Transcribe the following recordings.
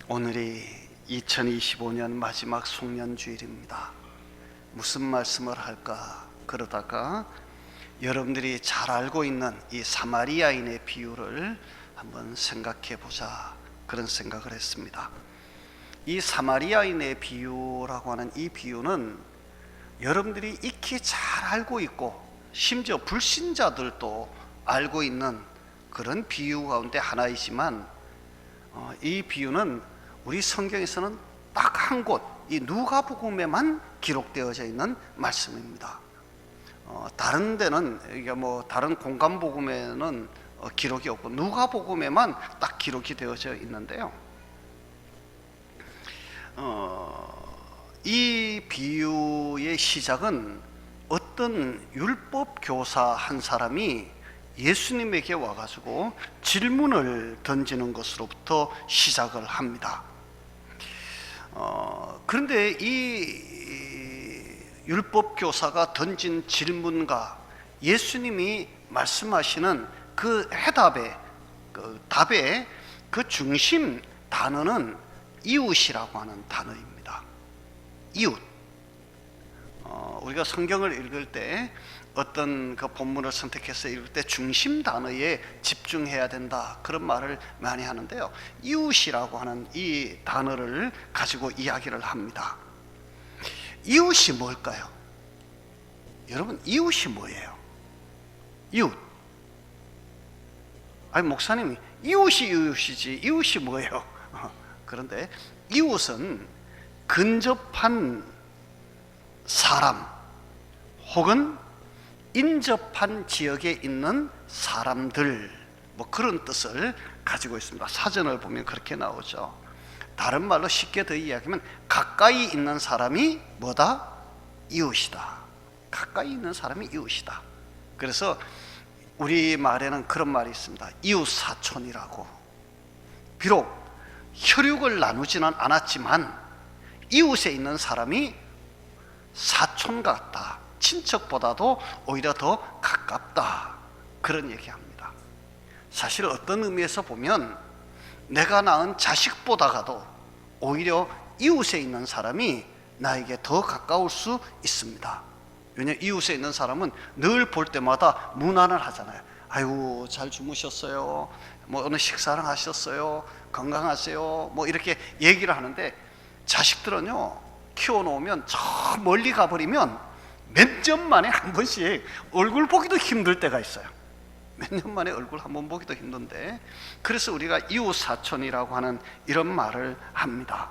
오늘이 2025년 마지막 송년주일입니다. 무슨 말씀을 할까 그러다가 여러분들이 잘 알고 있는 이 사마리아인의 비유를 한번 생각해 보자, 그런 생각을 했습니다. 이 사마리아인의 비유라고 하는 이 비유는 여러분들이 익히 잘 알고 있고 심지어 불신자들도 알고 있는 그런 비유 가운데 하나이지만, 이 비유는 우리 성경에서는 딱 한 곳, 이 누가복음에만 기록되어져 있는 말씀입니다. 다른 데는, 이게 다른 공간복음에는 기록이 없고 누가복음에만 딱 기록이 되어져 있는데요. 이 비유의 시작은 어떤 율법 교사 한 사람이 예수님에게 와가지고 질문을 던지는 것으로부터 시작을 합니다. 그런데 이 율법 교사가 던진 질문과 예수님이 말씀하시는 그 해답의 그 답의 그 중심 단어는 이웃이라고 하는 단어입니다. 이웃. 우리가 성경을 읽을 때 어떤 그 본문을 선택해서 읽을 때 중심 단어에 집중해야 된다, 그런 말을 많이 하는데요. 이웃이라고 하는 이 단어를 가지고 이야기를 합니다. 이웃이 뭘까요? 여러분, 이웃이 뭐예요? 이웃. 아니, 목사님이 이웃이 이웃이지 이웃이 뭐예요? 그런데 이웃은 근접한 사람 혹은 인접한 지역에 있는 사람들, 그런 뜻을 가지고 있습니다. 사전을 보면 그렇게 나오죠. 다른 말로 쉽게 더 이야기하면 가까이 있는 사람이 뭐다? 이웃이다. 가까이 있는 사람이 이웃이다. 그래서 우리 말에는 그런 말이 있습니다. 이웃사촌이라고. 비록 혈육을 나누지는 않았지만 이웃에 있는 사람이 사촌 같다, 친척보다도 오히려 더 가깝다, 그런 얘기합니다. 사실 어떤 의미에서 보면 내가 낳은 자식보다가도 오히려 이웃에 있는 사람이 나에게 더 가까울 수 있습니다. 왜냐하면 이웃에 있는 사람은 늘 볼 때마다 문안을 하잖아요. 아이고, 잘 주무셨어요? 오늘 식사를 하셨어요? 건강하세요? 이렇게 얘기를 하는데, 자식들은요, 키워놓으면 저 멀리 가버리면 몇 년 만에 한 번씩 얼굴 보기도 힘들 때가 있어요. 몇 년 만에 얼굴 한 번 보기도 힘든데, 그래서 우리가 이웃사촌이라고 하는 이런 말을 합니다.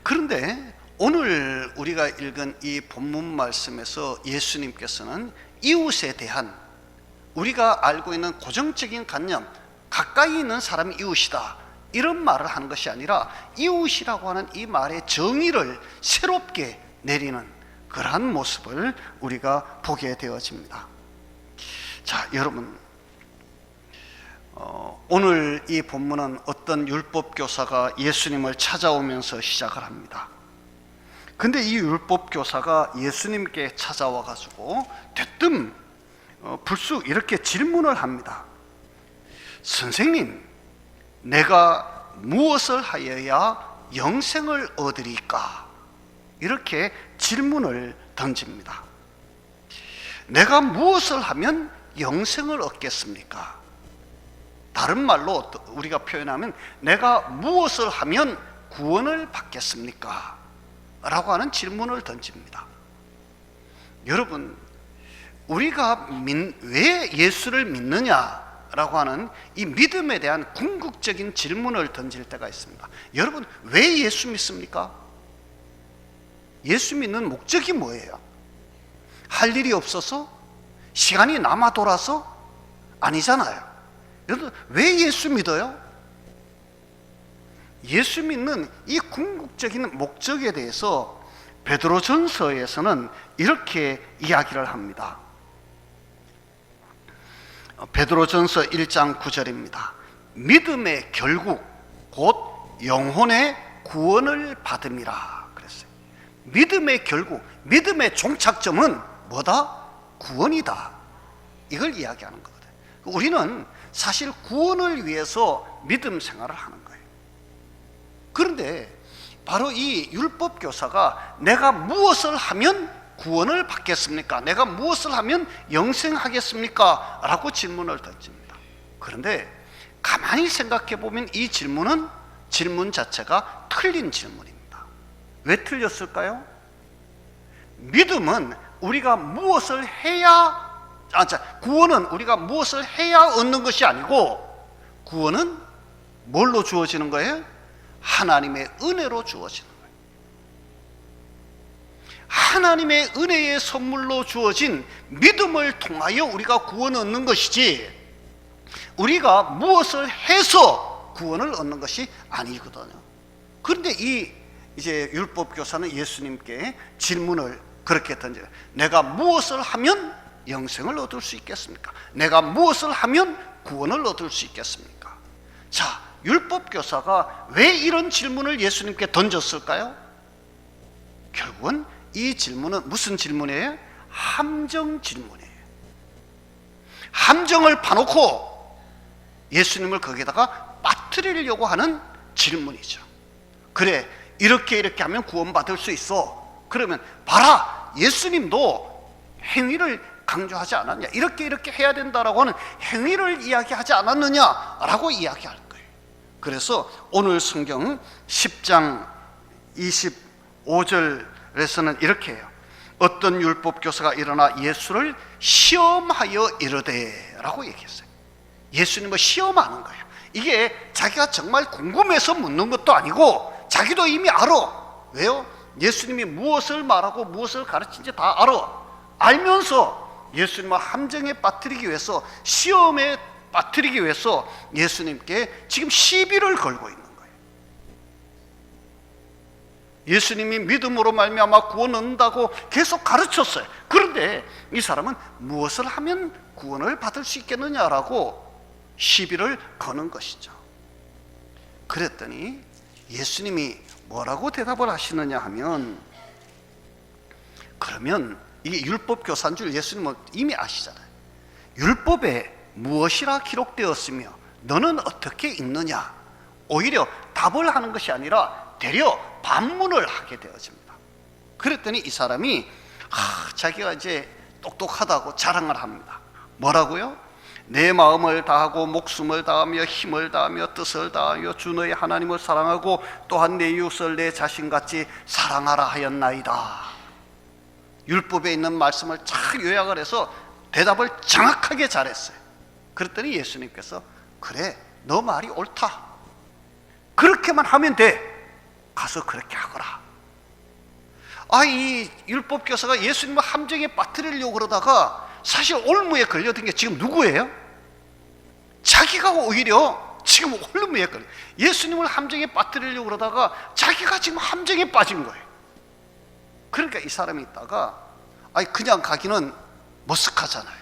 그런데 오늘 우리가 읽은 이 본문 말씀에서 예수님께서는 이웃에 대한 우리가 알고 있는 고정적인 관념, 가까이 있는 사람이 이웃이다, 이런 말을 하는 것이 아니라 이웃이라고 하는 이 말의 정의를 새롭게 내리는 그러한 모습을 우리가 보게 되어집니다. 자, 여러분, 오늘 이 본문은 어떤 율법교사가 예수님을 찾아오면서 시작을 합니다. 근데 이 율법교사가 예수님께 찾아와 가지고 대뜸 불쑥 이렇게 질문을 합니다. 선생님, 내가 무엇을 하여야 영생을 얻으리까? 이렇게 질문을 던집니다. 내가 무엇을 하면 영생을 얻겠습니까? 다른 말로 우리가 표현하면 내가 무엇을 하면 구원을 받겠습니까? 라고 하는 질문을 던집니다. 여러분, 우리가 왜 예수를 믿느냐라고 하는 이 믿음에 대한 궁극적인 질문을 던질 때가 있습니다. 여러분, 왜 예수 믿습니까? 예수 믿는 목적이 뭐예요? 할 일이 없어서? 시간이 남아 돌아서? 아니잖아요. 여러분, 왜 예수 믿어요? 예수 믿는 이 궁극적인 목적에 대해서 베드로전서에서는 이렇게 이야기를 합니다. 베드로전서 1장 9절입니다. 믿음의 결국 곧 영혼의 구원을 받음이라 그랬어요. 믿음의 결국, 믿음의 종착점은 뭐다? 구원이다. 이걸 이야기하는 거거든요. 우리는 사실 구원을 위해서 믿음 생활을 하는 거예요. 그런데 바로 이 율법 교사가 내가 무엇을 하면 구원을 받겠습니까? 내가 무엇을 하면 영생하겠습니까? 라고 질문을 던집니다. 그런데 가만히 생각해 보면 이 질문 자체가 틀린 질문입니다. 왜 틀렸을까요? 믿음은 우리가 무엇을 해야, 구원은 우리가 무엇을 해야 얻는 것이 아니고, 구원은 뭘로 주어지는 거예요? 하나님의 은혜로 주어지는 거예요. 하나님의 은혜의 선물로 주어진 믿음을 통하여 우리가 구원을 얻는 것이지, 우리가 무엇을 해서 구원을 얻는 것이 아니거든요. 그런데 이제 율법 교사는 예수님께 질문을 그렇게 던져요. 내가 무엇을 하면 영생을 얻을 수 있겠습니까? 내가 무엇을 하면 구원을 얻을 수 있겠습니까? 자, 율법 교사가 왜 이런 질문을 예수님께 던졌을까요? 결국은 이 질문은 무슨 질문이에요? 함정 질문이에요. 함정을 파놓고 예수님을 거기다가 빠뜨리려고 하는 질문이죠. 그래, 이렇게 하면 구원받을 수 있어. 그러면 봐라, 예수님도 행위를 강조하지 않았냐, 이렇게 해야 된다라고 하는 행위를 이야기하지 않았느냐라고 이야기할 거예요. 그래서 오늘 성경 10장 25절에서는 이렇게 해요. 어떤 율법 교사가 일어나 예수를 시험하여 이르되 라고 얘기했어요. 예수님을 시험하는 거예요. 이게 자기가 정말 궁금해서 묻는 것도 아니고 자기도 이미 알아. 왜요? 예수님이 무엇을 말하고 무엇을 가르친지 다 알아. 알면서 예수님을 함정에 빠뜨리기 위해서, 시험에 빠뜨리기 위해서 예수님께 지금 시비를 걸고 있는 거예요. 예수님이 믿음으로 말미암아 구원 얻는다고 계속 가르쳤어요. 그런데 이 사람은 무엇을 하면 구원을 받을 수 있겠느냐라고 시비를 거는 것이죠. 그랬더니 예수님이 뭐라고 대답을 하시느냐 하면, 그러면 이게 율법 교사인 줄 예수님은 이미 아시잖아요. 율법에 무엇이라 기록되었으며 너는 어떻게 읽느냐? 오히려 답을 하는 것이 아니라 되려 반문을 하게 되어집니다. 그랬더니 이 사람이 자기가 이제 똑똑하다고 자랑을 합니다. 뭐라고요? 내 마음을 다하고 목숨을 다하며 힘을 다하며 뜻을 다하여 주 너의 하나님을 사랑하고 또한 내 이웃을 내 자신같이 사랑하라 하였나이다. 율법에 있는 말씀을 잘 요약을 해서 대답을 정확하게 잘했어요. 그랬더니 예수님께서 그래, 너 말이 옳다. 그렇게만 하면 돼. 가서 그렇게 하거라. 이 율법 교사가 예수님을 함정에 빠뜨리려고 그러다가 사실 올무에 걸려든 게 지금 누구예요? 자기가 오히려 지금 올무에 걸려. 예수님을 함정에 빠뜨리려고 그러다가 자기가 지금 함정에 빠진 거예요. 그러니까 이 사람이 있다가 그냥 가기는 머쓱하잖아요.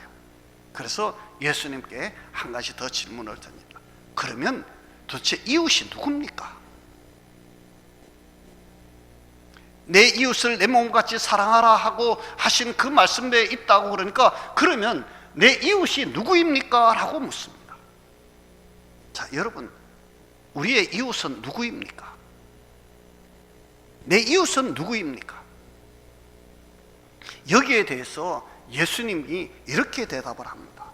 그래서 예수님께 한 가지 더 질문을 듭니다. 그러면 도대체 이웃이 누굽니까? 내 이웃을 내 몸같이 사랑하라 하고 하신 그 말씀에 있다고 그러니까, 그러면 내 이웃이 누구입니까? 라고 묻습니다. 자, 여러분, 우리의 이웃은 누구입니까? 내 이웃은 누구입니까? 여기에 대해서 예수님이 이렇게 대답을 합니다.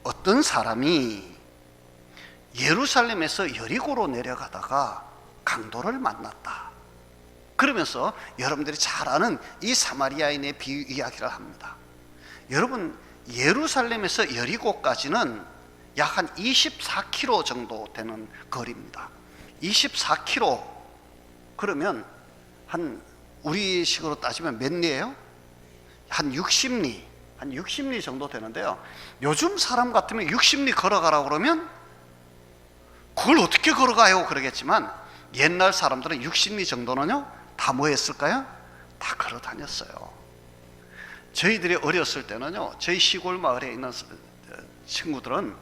어떤 사람이 예루살렘에서 여리고로 내려가다가 강도를 만났다. 그러면서 여러분들이 잘 아는 이 사마리아인의 비유 이야기를 합니다. 여러분, 예루살렘에서 여리고까지는 약 한 24km 정도 되는 거리입니다. 24km 그러면 한 우리식으로 따지면 몇 리예요? 한 60리, 한 60리 정도 되는데요. 요즘 사람 같으면 60리 걸어가라고 그러면 그걸 어떻게 걸어가요? 그러겠지만 옛날 사람들은 60리 정도는요, 다 뭐 했을까요? 다 걸어 다녔어요. 저희들이 어렸을 때는요, 저희 시골 마을에 있는 친구들은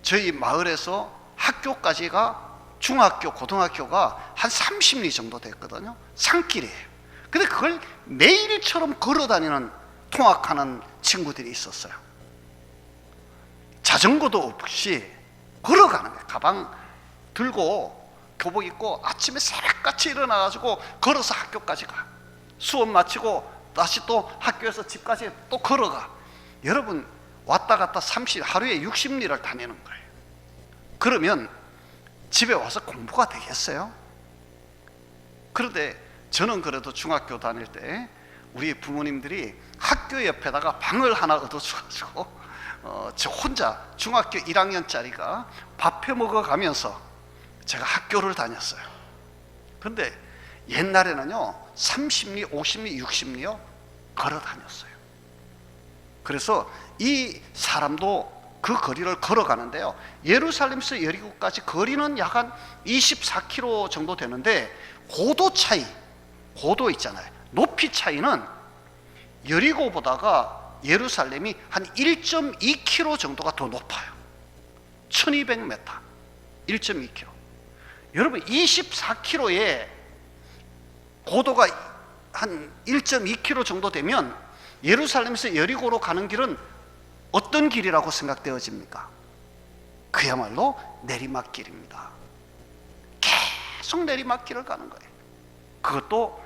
저희 마을에서 학교까지가, 중학교, 고등학교가 한 30리 정도 됐거든요. 산길이에요. 근데 그걸 매일처럼 걸어 다니는, 통학하는 친구들이 있었어요. 자전거도 없이 걸어가는 거예요. 가방 들고 교복 입고 아침에 새벽같이 일어나가지고 걸어서 학교까지 가. 수업 마치고 다시 또 학교에서 집까지 또 걸어가. 여러분 왔다 갔다 하루에 60리를 다니는 거예요. 그러면 집에 와서 공부가 되겠어요? 그런데 저는 그래도 중학교 다닐 때 우리 부모님들이 학교 옆에다가 방을 하나 얻어주가지고 저 혼자 중학교 1학년짜리가 밥 해 먹어가면서 제가 학교를 다녔어요. 그런데 옛날에는요 30리, 50리, 60리요 걸어 다녔어요. 그래서 이 사람도 그 거리를 걸어가는데요, 예루살렘에서 여리고까지 거리는 약 한 24km 정도 되는데 고도 차이, 고도 있잖아요, 높이 차이는 여리고보다가 예루살렘이 한 1.2km 정도가 더 높아요. 1200m, 1.2km. 여러분 24km에 고도가 한 1.2km 정도 되면 예루살렘에서 여리고로 가는 길은 어떤 길이라고 생각되어집니까? 그야말로 내리막길입니다. 계속 내리막길을 가는 거예요. 그것도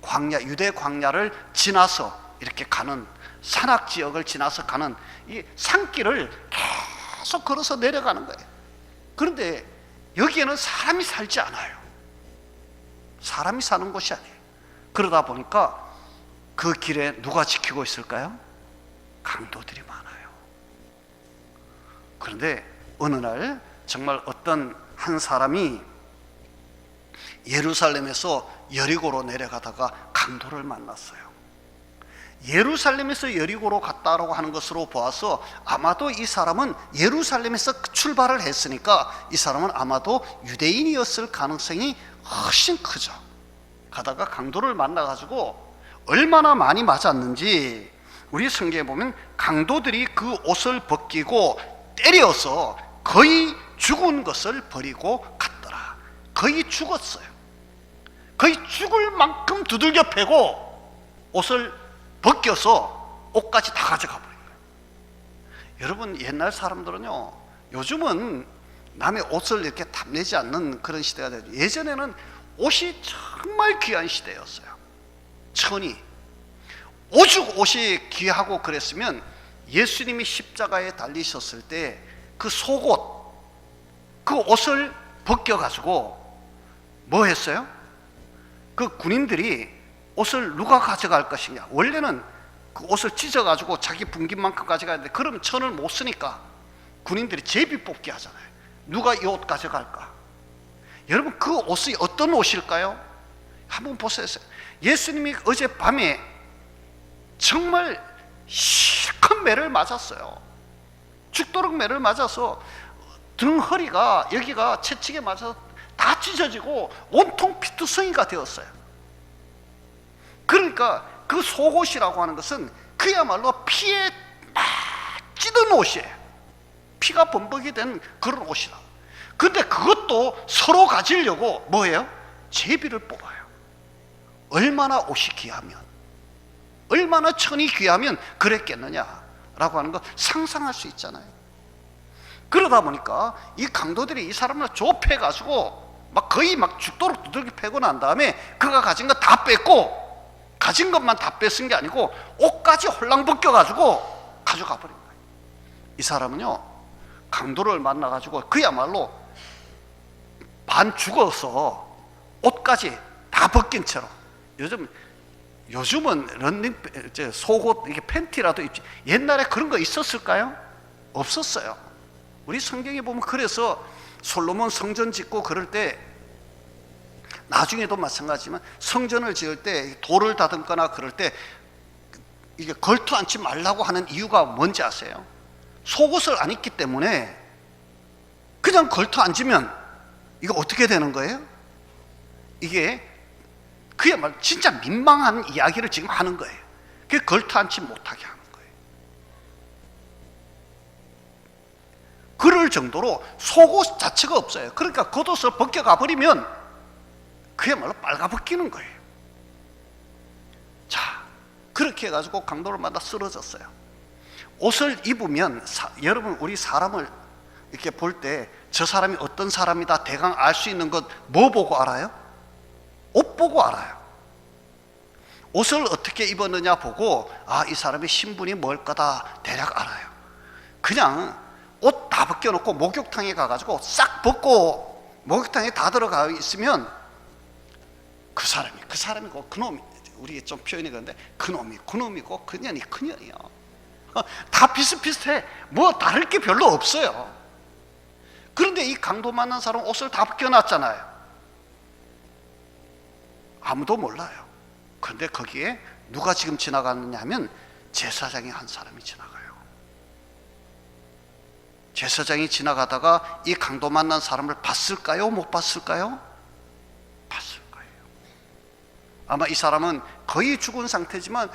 광야, 유대 광야를 지나서 이렇게 가는, 산악지역을 지나서 가는 이 산길을 계속 걸어서 내려가는 거예요. 그런데 여기에는 사람이 살지 않아요. 사람이 사는 곳이 아니에요. 그러다 보니까 그 길에 누가 지키고 있을까요? 강도들이 많아요. 그런데 어느 날 정말 어떤 한 사람이 예루살렘에서 여리고로 내려가다가 강도를 만났어요. 예루살렘에서 여리고로 갔다라고 하는 것으로 보아서 아마도 이 사람은 예루살렘에서 출발을 했으니까 이 사람은 아마도 유대인이었을 가능성이 훨씬 크죠. 가다가 강도를 만나가지고 얼마나 많이 맞았는지 우리 성경에 보면 강도들이 그 옷을 벗기고 때려서 거의 죽은 것을 버리고 갔더라. 거의 죽었어요. 거의 죽을 만큼 두들겨 패고 옷을 벗겨서 옷까지 다 가져가 버린 거예요. 여러분 옛날 사람들은요, 요즘은 남의 옷을 이렇게 탐내지 않는 그런 시대가 되죠. 예전에는 옷이 정말 귀한 시대였어요. 천이, 오죽 옷이 귀하고 그랬으면 예수님이 십자가에 달리셨을 때 그 속옷, 그 옷을 벗겨가지고 뭐 했어요? 그 군인들이 옷을 누가 가져갈 것이냐, 원래는 그 옷을 찢어가지고 자기 분깃만큼 가져가야 되는데 그럼 천을 못 쓰니까 군인들이 제비 뽑기 하잖아요. 누가 이 옷 가져갈까? 여러분 그 옷이 어떤 옷일까요? 한번 보세요. 예수님이 어젯밤에 정말 실컷 매를 맞았어요. 죽도록 매를 맞아서 등 허리가 여기가 채찍에 맞아서 다 찢어지고 온통 피투성이가 되었어요. 그러니까 그 속옷이라고 하는 것은 그야말로 피에 막 찌든 옷이에요. 피가 범벅이 된 그런 옷이다. 근데 그것도 서로 가지려고 뭐예요? 제비를 뽑아요. 얼마나 옷이 귀하면, 얼마나 천이 귀하면 그랬겠느냐라고 하는 거 상상할 수 있잖아요. 그러다 보니까 이 강도들이 이 사람을 좁혀가지고 막 거의 막 죽도록 두들겨 패고 난 다음에 그가 가진 거 다 뺐고, 가진 것만 다 뺏은 게 아니고 옷까지 홀랑 벗겨가지고 가져가 버린 거예요. 이 사람은요, 강도를 만나가지고 그야말로 반 죽어서 옷까지 다 벗긴 채로, 요즘은 런닝 속옷 이게 팬티라도 입지, 옛날에 그런 거 있었을까요? 없었어요. 우리 성경에 보면 그래서 솔로몬 성전 짓고 그럴 때, 나중에도 마찬가지지만 성전을 지을 때 돌을 다듬거나 그럴 때 이게 걸터 앉지 말라고 하는 이유가 뭔지 아세요? 속옷을 안 입기 때문에 그냥 걸터 앉으면 이거 어떻게 되는 거예요? 이게 그야말로 진짜 민망한 이야기를 지금 하는 거예요. 그게 걸터 앉지 못하게 하는 거예요. 그럴 정도로 속옷 자체가 없어요. 그러니까 겉옷을 벗겨가 버리면 그야말로 빨가벗기는 거예요. 자, 그렇게 해가지고 강도를 만나 쓰러졌어요. 옷을 입으면 여러분 우리 사람을 이렇게 볼 때 저 사람이 어떤 사람이다 대강 알 수 있는 것 뭐 보고 알아요? 옷 보고 알아요. 옷을 어떻게 입었느냐 보고 아, 이 사람의 신분이 뭘 거다 대략 알아요. 그냥 옷 다 벗겨놓고 목욕탕에 가가지고 싹 벗고 목욕탕에 다 들어가 있으면 그 사람이고 그놈이, 우리 좀 표현이 그런데 그놈이고 그년이 그년이요. 다 비슷비슷해. 뭐 다를 게 별로 없어요. 그런데 이 강도 만난 사람 옷을 다 벗겨놨잖아요. 아무도 몰라요. 그런데 거기에 누가 지금 지나가느냐 하면 제사장이 한 사람이 지나가요. 제사장이 지나가다가 이 강도 만난 사람을 봤을까요? 못 봤을까요? 봤을 거예요. 아마 이 사람은 거의 죽은 상태지만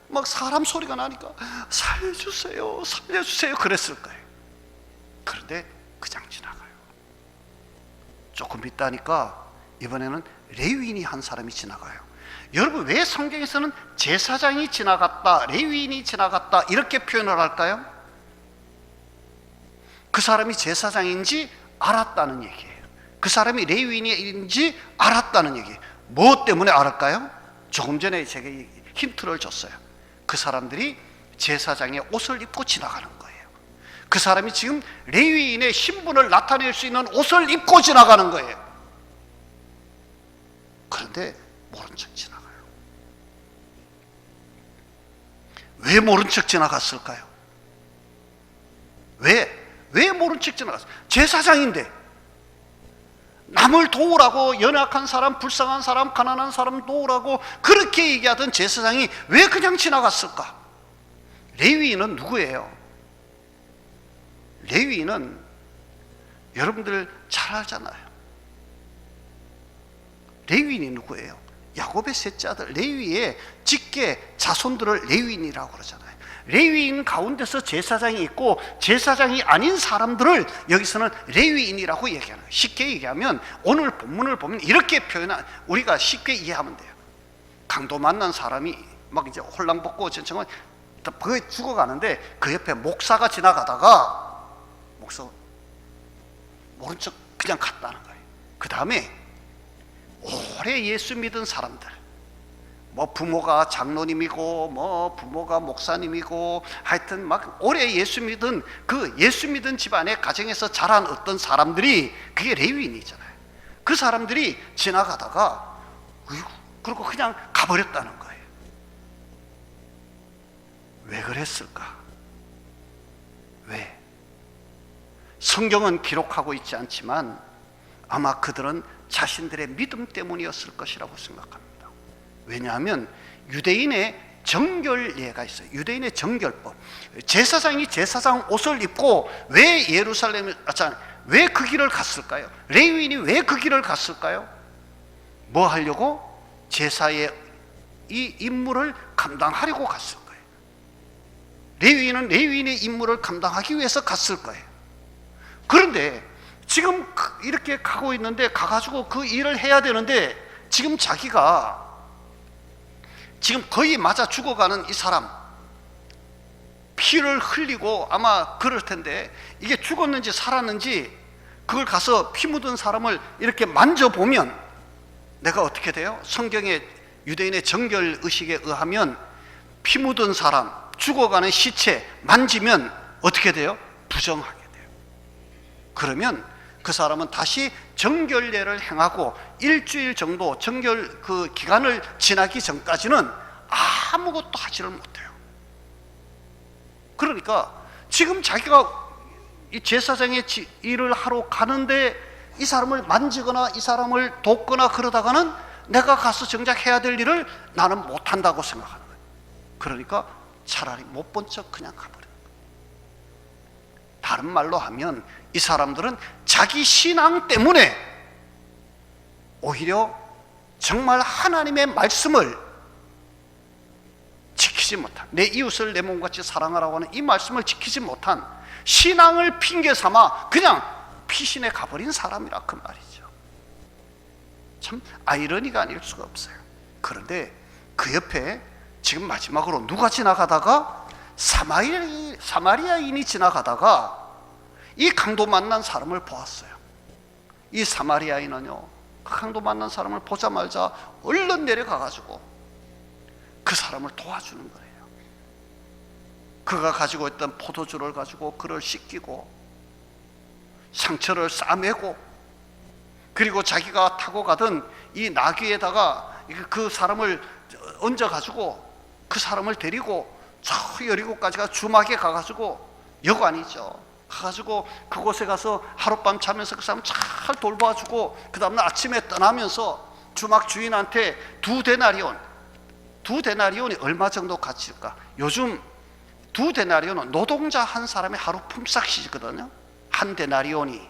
막 사람 소리가 나니까 살려주세요, 살려주세요 그랬을 거예요. 그런데 그냥 지나가요. 조금 있다니까 이번에는 레위인이 한 사람이 지나가요. 여러분, 왜 성경에서는 제사장이 지나갔다, 레위인이 지나갔다 이렇게 표현을 할까요? 그 사람이 제사장인지 알았다는 얘기예요. 그 사람이 레위인인지 알았다는 얘기예요. 뭐 때문에 알을까요? 조금 전에 제가 힌트를 줬어요. 그 사람들이 제사장의 옷을 입고 지나가는 거예요. 그 사람이 지금 레위인의 신분을 나타낼 수 있는 옷을 입고 지나가는 거예요. 그런데 모른 척 지나가요. 왜 모른 척 지나갔을까요? 왜 모른 척 지나갔어요? 제사장인데 남을 도우라고, 연약한 사람, 불쌍한 사람, 가난한 사람 도우라고 그렇게 얘기하던 제사장이 왜 그냥 지나갔을까? 레위인은 누구예요? 레위인은 여러분들 잘 알잖아요. 레위인이 누구예요? 야곱의 셋째 아들 레위의 직계 자손들을 레위인이라고 그러잖아요. 레위인 가운데서 제사장이 있고 제사장이 아닌 사람들을 여기서는 레위인이라고 얘기하는 거예요. 쉽게 얘기하면 오늘 본문을 보면 이렇게 표현한, 우리가 쉽게 이해하면 돼요. 강도 만난 사람이 막 이제 홀랑벗고 전청은 거의 죽어가는데 그 옆에 목사가 지나가다가 목사 모른 척 그냥 갔다는 거예요. 그 다음에 오래 예수 믿은 사람들, 뭐 부모가 장로님이고 뭐 부모가 목사님이고 하여튼 막 오래 예수 믿은 그 예수 믿은 집안의 가정에서 자란 어떤 사람들이, 그게 레위인이잖아요. 그 사람들이 지나가다가 그리고 그냥 가버렸다는 거예요. 왜 그랬을까? 왜? 성경은 기록하고 있지 않지만 아마 그들은 자신들의 믿음 때문이었을 것이라고 생각합니다. 왜냐하면 유대인의 정결례가 있어요. 유대인의 정결법. 제사장이 제사장 옷을 입고 왜 예루살렘에, 왜 그 길을 갔을까요? 레위인이 왜 그 길을 갔을까요? 뭐 하려고? 제사의 이 임무를 감당하려고 갔을 거예요. 레위인은 레위인의 임무를 감당하기 위해서 갔을 거예요. 그런데 지금 이렇게 가고 있는데, 가가지고 그 일을 해야 되는데 지금 자기가 지금 거의 맞아 죽어가는 이 사람, 피를 흘리고 아마 그럴 텐데 이게 죽었는지 살았는지 그걸 가서 피 묻은 사람을 이렇게 만져보면 내가 어떻게 돼요? 성경의 유대인의 정결의식에 의하면 피 묻은 사람, 죽어가는 시체 만지면 어떻게 돼요? 부정하게 돼요. 그러면 그 사람은 다시 정결례를 행하고 일주일 정도 정결 그 기간을 지나기 전까지는 아무것도 하지를 못해요. 그러니까 지금 자기가 이 제사장의 일을 하러 가는데 이 사람을 만지거나 이 사람을 돕거나 그러다가는 내가 가서 정작 해야 될 일을 나는 못한다고 생각하는 거예요. 그러니까 차라리 못 본 척 그냥 가버려요. 다른 말로 하면 이 사람들은 자기 신앙 때문에 오히려 정말 하나님의 말씀을 지키지 못한, 내 이웃을 내 몸같이 사랑하라고 하는 이 말씀을 지키지 못한 신앙을 핑계 삼아 그냥 피신해 가버린 사람이라 그 말이죠. 참 아이러니가 아닐 수가 없어요. 그런데 그 옆에 지금 마지막으로 누가 지나가다가 사마리아인이 지나가다가 이 강도 만난 사람을 보았어요. 이 사마리아인은요, 그 강도 만난 사람을 보자마자 얼른 내려가가지고 그 사람을 도와주는 거예요. 그가 가지고 있던 포도주를 가지고 그를 씻기고 상처를 싸매고, 그리고 자기가 타고 가던 이 나귀에다가 그 사람을 얹어가지고 그 사람을 데리고 저 여리고까지가 주막에 가가지고, 여관이죠, 가가지고 그곳에 가서 하룻밤 자면서 그 사람 잘 돌봐주고, 그 다음날 아침에 떠나면서 주막 주인한테 두 데나리온이 얼마 정도 가치일까? 요즘 두 데나리온은 노동자 한 사람의 하루 품삯이거든요. 한 데나리온이.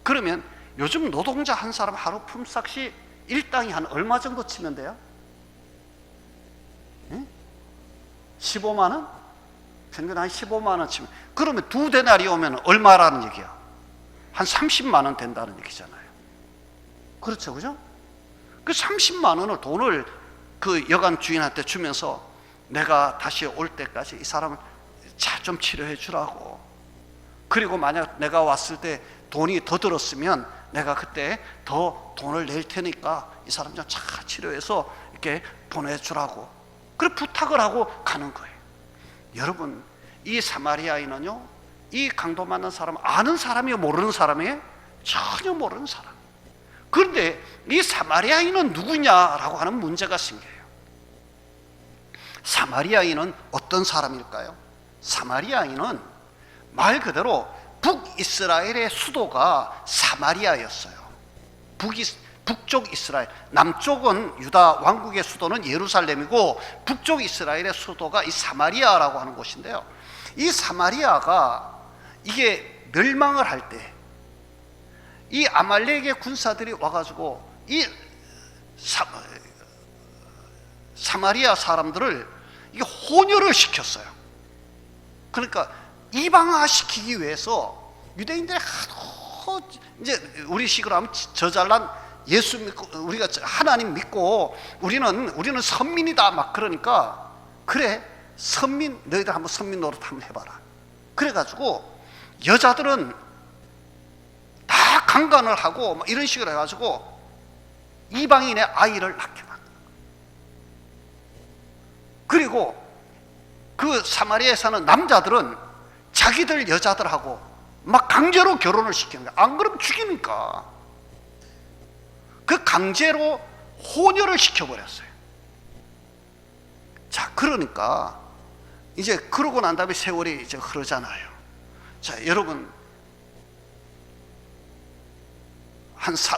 그러면 요즘 노동자 한 사람 하루 품삯이 일당이 한 얼마 정도 치면 돼요? 15만 원? 평균 한 15만 원 치면, 그러면 두 데나리오면 얼마라는 얘기야? 한 30만 원 된다는 얘기잖아요. 그렇죠, 그죠? 그 30만 원을 돈을 그 여관 주인한테 주면서 내가 다시 올 때까지 이 사람을 잘 좀 치료해 주라고. 그리고 만약 내가 왔을 때 돈이 더 들었으면 내가 그때 더 돈을 낼 테니까 이 사람 좀 잘 치료해서 이렇게 보내주라고, 그렇게 부탁을 하고 가는 거예요. 여러분, 이 사마리아인은요, 이 강도 만난 사람 아는 사람이에요, 모르는 사람이에요? 전혀 모르는 사람. 그런데 이 사마리아인은 누구냐라고 하는 문제가 생겨요. 사마리아인은 어떤 사람일까요? 사마리아인은 말 그대로 북이스라엘의 수도가 사마리아였어요. 북쪽 이스라엘, 남쪽은 유다 왕국의 수도는 예루살렘이고 북쪽 이스라엘의 수도가 이 사마리아라고 하는 곳인데요, 이 사마리아가 이게 멸망을 할 때 이 아말렉의 군사들이 와가지고 이 사마리아 사람들을 이게 혼혈을 시켰어요. 그러니까 이방화시키기 위해서 유대인들이 하도 이제 우리 식으로 하면 저잘난 예수 믿고, 우리가 하나님 믿고 우리는 선민이다 막 그러니까, 그래 선민, 너희들 한번 선민 노릇 한번 해봐라. 그래가지고 여자들은 다 강간을 하고 막 이런 식으로 해가지고 이방인의 아이를 낳게만. 그리고 그 사마리아에 사는 남자들은 자기들 여자들하고 막 강제로 결혼을 시키는 거야. 안 그러면 죽이니까. 그 강제로 혼혈을 시켜버렸어요. 자, 그러니까 이제 그러고 난 다음에 세월이 이제 흐르잖아요. 자, 여러분,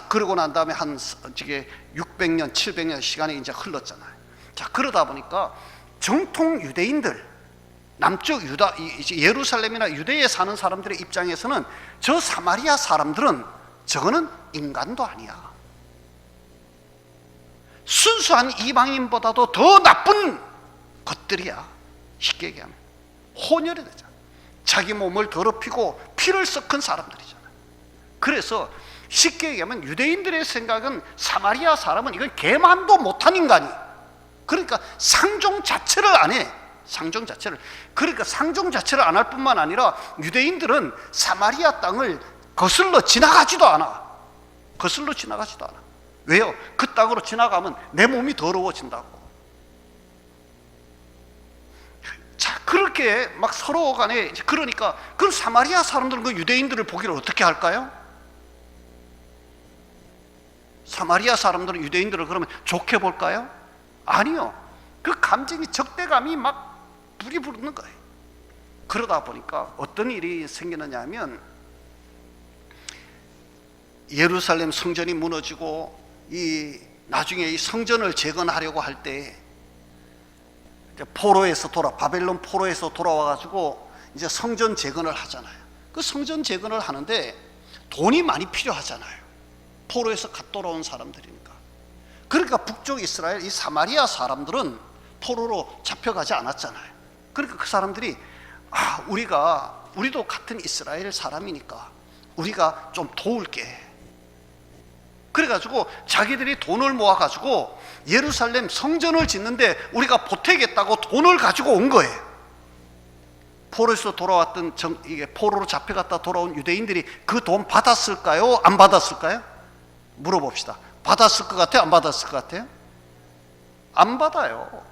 그러고 난 다음에 한 600년, 700년 시간이 이제 흘렀잖아요. 자, 그러다 보니까 정통 유대인들, 남쪽 유다, 이제 예루살렘이나 유대에 사는 사람들의 입장에서는 저 사마리아 사람들은 저거는 인간도 아니야. 순수한 이방인보다도 더 나쁜 것들이야. 쉽게 얘기하면 혼혈이 되잖아. 자기 몸을 더럽히고 피를 섞은 사람들이잖아. 그래서 쉽게 얘기하면 유대인들의 생각은 사마리아 사람은 이건 개만도 못한 인간이, 그러니까 상종 자체를 안 해. 상종 자체를. 그러니까 상종 자체를 안 할 뿐만 아니라 유대인들은 사마리아 땅을 거슬러 지나가지도 않아. 거슬러 지나가지도 않아. 왜요? 그 땅으로 지나가면 내 몸이 더러워진다고. 자, 그렇게 막 서로 간에, 그러니까 그럼 사마리아 사람들은 그 유대인들을 보기를 어떻게 할까요? 사마리아 사람들은 유대인들을 그러면 좋게 볼까요? 아니요. 그 감정이, 적대감이 막 불이 부르는 거예요. 그러다 보니까 어떤 일이 생기느냐 하면, 예루살렘 성전이 무너지고 나중에 이 성전을 재건하려고 할 때 포로에서 바벨론 포로에서 돌아와가지고 이제 성전 재건을 하잖아요. 그 성전 재건을 하는데 돈이 많이 필요하잖아요. 포로에서 갓 돌아온 사람들이니까. 그러니까 북쪽 이스라엘, 이 사마리아 사람들은 포로로 잡혀가지 않았잖아요. 그러니까 그 사람들이 우리도 같은 이스라엘 사람이니까 우리가 좀 도울게. 그래가지고 자기들이 돈을 모아가지고 예루살렘 성전을 짓는데 우리가 보태겠다고 돈을 가지고 온 거예요. 포로에서 돌아왔던 이게 포로로 잡혀갔다 돌아온 유대인들이 그 돈 받았을까요? 안 받았을까요? 물어봅시다. 받았을 것 같아요? 안 받았을 것 같아요? 안 받아요.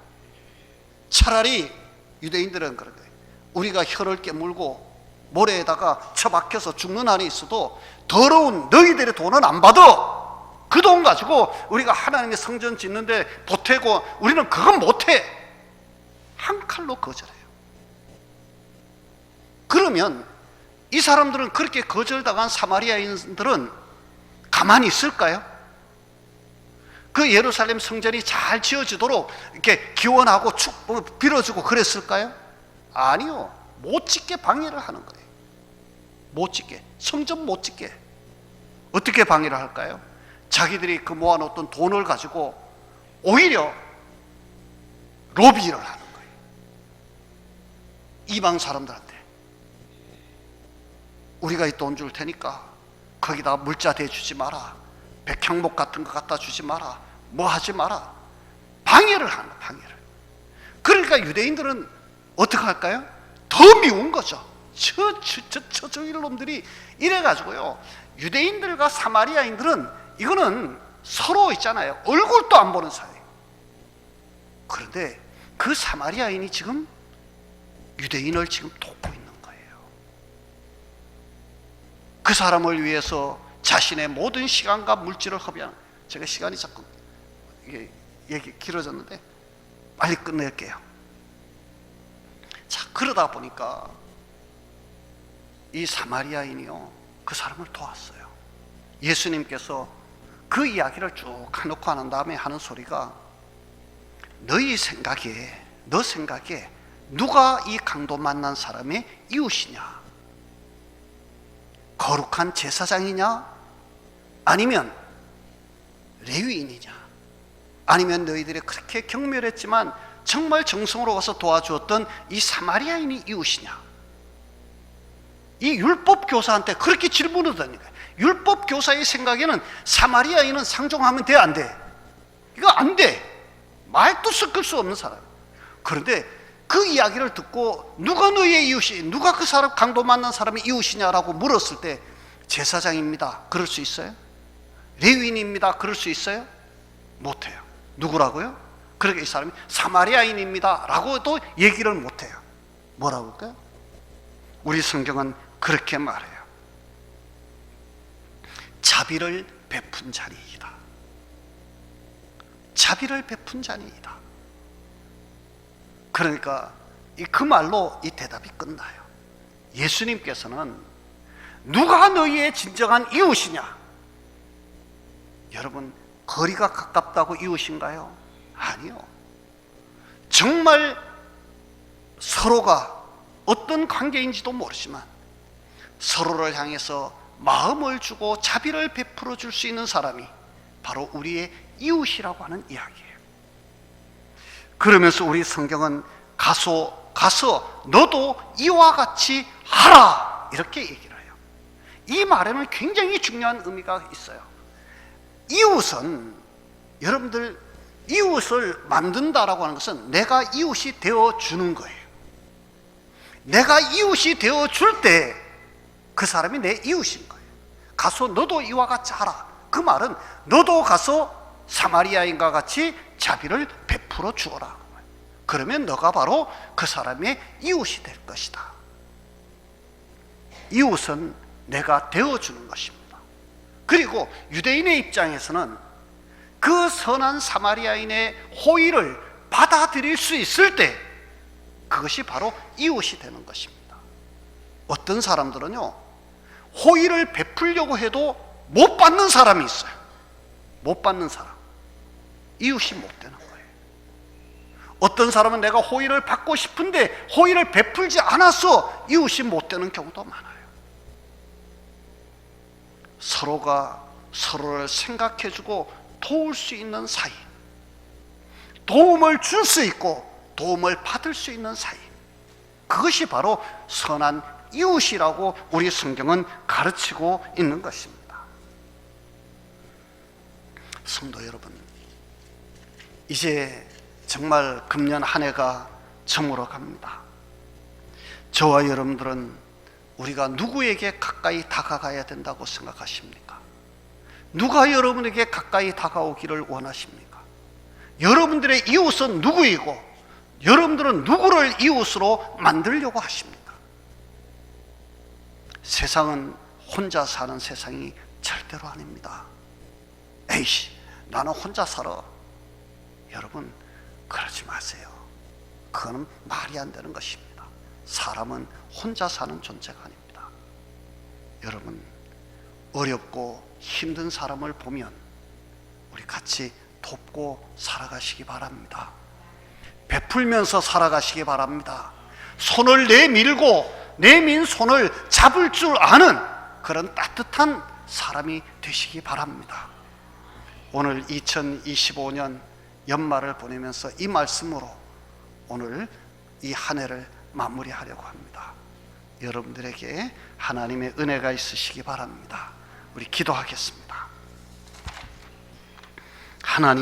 차라리 유대인들은 그런 거예요. 우리가 혀를 깨물고 모래에다가 처박혀서 죽는 한이 있어도 더러운 너희들의 돈은 안 받아. 그 돈 가지고 우리가 하나님의 성전 짓는데 보태고 우리는 그건 못해. 한 칼로 거절해요. 그러면 이 사람들은, 그렇게 거절당한 사마리아인들은 가만히 있을까요? 그 예루살렘 성전이 잘 지어지도록 이렇게 기원하고 빌어주고 그랬을까요? 아니요. 못 짓게 방해를 하는 거예요. 못 짓게. 성전 못 짓게. 어떻게 방해를 할까요? 자기들이 그 모아놓던 돈을 가지고 오히려 로비를 하는 거예요. 이방 사람들한테 우리가 이 돈 줄 테니까 거기다 물자 대주지 마라, 백향목 같은 거 갖다 주지 마라, 뭐 하지 마라. 방해를 하는 거예요. 방해를. 그러니까 유대인들은 어떻게 할까요? 더 미운 거죠. 저 놈들이 이래가지고요, 유대인들과 사마리아인들은 이거는 서로 있잖아요, 얼굴도 안 보는 사이. 그런데 그 사마리아인이 지금 유대인을 지금 돕고 있는 거예요. 그 사람을 위해서 자신의 모든 시간과 물질을 허비하는. 제가 시간이 자꾸 이게 얘기 길어졌는데 빨리 끝낼게요. 자, 그러다 보니까 이 사마리아인이요, 그 사람을 도왔어요. 예수님께서 그 이야기를 쭉 해놓고 한 다음에 하는 소리가, 너 생각에 누가 이 강도 만난 사람의 이웃이냐? 거룩한 제사장이냐? 아니면 레위인이냐? 아니면 너희들이 그렇게 경멸했지만 정말 정성으로 와서 도와주었던 이 사마리아인이 이웃이냐? 이 율법 교사한테 그렇게 질문을 하는 거예요. 율법 교사의 생각에는 사마리아인은 상종하면 돼, 안 돼? 이거 안 돼. 말도 섞을 수 없는 사람. 그런데 그 이야기를 듣고 누가 너희의 이웃이, 누가 그 사람 강도 만난 사람의 이웃이냐라고 물었을 때, 제사장입니다. 그럴 수 있어요? 레위인입니다. 그럴 수 있어요? 못해요. 누구라고요? 그러니까 이 사람이 사마리아인입니다 라고도 얘기를 못해요. 뭐라고 할까요? 우리 성경은 그렇게 말해요. 자비를 베푼 자니이다. 자비를 베푼 자니이다. 그러니까 그 말로 이 대답이 끝나요. 예수님께서는 누가 너희의 진정한 이웃이냐? 여러분, 거리가 가깝다고 이웃인가요? 아니요. 정말 서로가 어떤 관계인지도 모르지만 서로를 향해서 마음을 주고 자비를 베풀어 줄 수 있는 사람이 바로 우리의 이웃이라고 하는 이야기예요. 그러면서 우리 성경은 가서 너도 이와 같이 하라, 이렇게 얘기를 해요. 이 말에는 굉장히 중요한 의미가 있어요. 이웃은, 여러분들, 이웃을 만든다라고 하는 것은 내가 이웃이 되어주는 거예요. 내가 이웃이 되어줄 때 그 사람이 내 이웃인 거예요. 가서 너도 이와 같이 하라. 그 말은 너도 가서 사마리아인과 같이 자비를 베풀어 주어라. 그러면 너가 바로 그 사람의 이웃이 될 것이다. 이웃은 내가 되어주는 것입니다. 그리고 유대인의 입장에서는 그 선한 사마리아인의 호의를 받아들일 수 있을 때 그것이 바로 이웃이 되는 것입니다. 어떤 사람들은요, 호의를 베풀려고 해도 못 받는 사람이 있어요. 못 받는 사람, 이웃이 못 되는 거예요. 어떤 사람은 내가 호의를 받고 싶은데 호의를 베풀지 않아서 이웃이 못 되는 경우도 많아요. 서로가 서로를 생각해주고 도울 수 있는 사이, 도움을 줄 수 있고 도움을 받을 수 있는 사이, 그것이 바로 선한 이웃이라고 우리 성경은 가르치고 있는 것입니다. 성도 여러분, 이제 정말 금년 한 해가 저물어 갑니다. 저와 여러분들은 우리가 누구에게 가까이 다가가야 된다고 생각하십니까? 누가 여러분에게 가까이 다가오기를 원하십니까? 여러분들의 이웃은 누구이고 여러분들은 누구를 이웃으로 만들려고 하십니까? 세상은 혼자 사는 세상이 절대로 아닙니다. 에이씨, 나는 혼자 살아. 여러분, 그러지 마세요. 그거는 말이 안 되는 것입니다. 사람은 혼자 사는 존재가 아닙니다. 여러분, 어렵고 힘든 사람을 보면 우리 같이 돕고 살아가시기 바랍니다. 베풀면서 살아가시기 바랍니다. 손을 내밀고 내민 손을 잡을 줄 아는 그런 따뜻한 사람이 되시기 바랍니다. 오늘 2025년 연말을 보내면서 이 말씀으로 오늘 이 한 해를 마무리하려고 합니다. 여러분들에게 하나님의 은혜가 있으시기 바랍니다. 우리 기도하겠습니다. 하나님